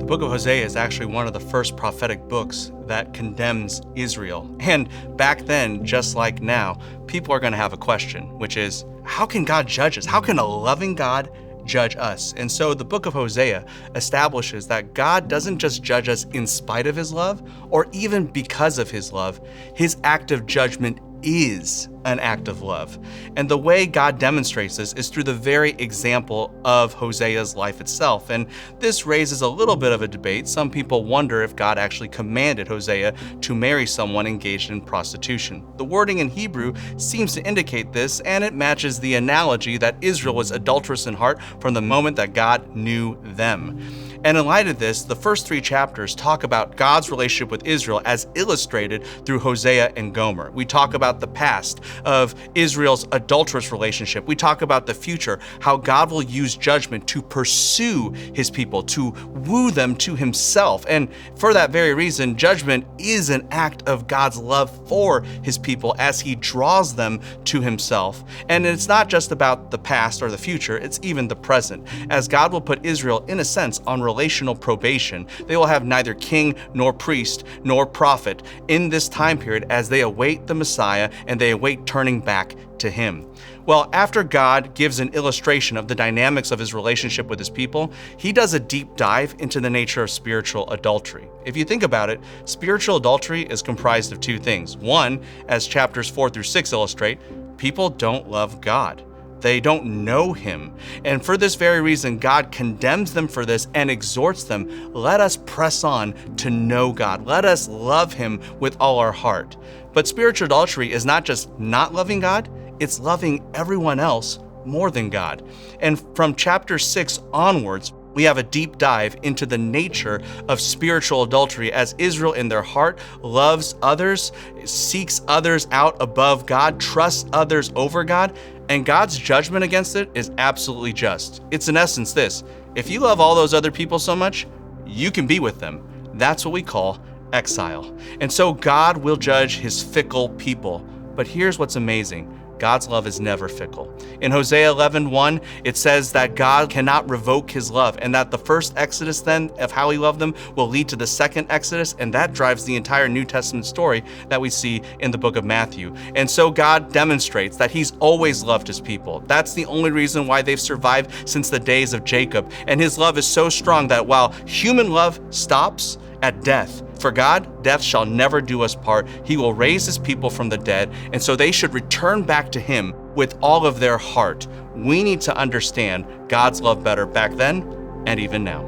book of Hosea is actually one of the first prophetic books that condemns Israel. And back then, just like now, people are going to have a question, which is, how can God judge us? How can a loving God judge us? And so the book of Hosea establishes that God doesn't just judge us in spite of his love or even because of his love. His act of judgment is an act of love. And the way God demonstrates this is through the very example of Hosea's life itself. And this raises a little bit of a debate. Some people wonder if God actually commanded Hosea to marry someone engaged in prostitution. The wording in Hebrew seems to indicate this, and it matches the analogy that Israel was adulterous in heart from the moment that God knew them. And in light of this, the first 3 chapters talk about God's relationship with Israel as illustrated through Hosea and Gomer. We talk about the past of Israel's adulterous relationship. We talk about the future, how God will use judgment to pursue his people, to woo them to himself. And for that very reason, judgment is an act of God's love for his people as he draws them to himself. And it's not just about the past or the future, it's even the present, as God will put Israel, in a sense, on relational probation. They will have neither king nor priest nor prophet in this time period as they await the Messiah and they await turning back to him. Well, after God gives an illustration of the dynamics of his relationship with his people, he does a deep dive into the nature of spiritual adultery. If you think about it, spiritual adultery is comprised of 2 things. One, as chapters 4 through 6 illustrate, people don't love God. They don't know him. And for this very reason, God condemns them for this and exhorts them, let us press on to know God. Let us love him with all our heart. But spiritual adultery is not just not loving God, it's loving everyone else more than God. And from chapter 6 onwards, we have a deep dive into the nature of spiritual adultery as Israel in their heart loves others, seeks others out above God, trusts others over God, and God's judgment against it is absolutely just. It's in essence this: if you love all those other people so much, you can be with them. That's what we call exile. And so God will judge his fickle people. But here's what's amazing. God's love is never fickle. In Hosea 11:1, it says that God cannot revoke his love, and that the first exodus then of how he loved them will lead to the second exodus, and that drives the entire New Testament story that we see in the book of Matthew. And so God demonstrates that he's always loved his people. That's the only reason why they've survived since the days of Jacob. And his love is so strong that while human love stops at death, for God, death shall never do us part. He will raise his people from the dead, and so they should return back to him with all of their heart. We need to understand God's love better back then and even now.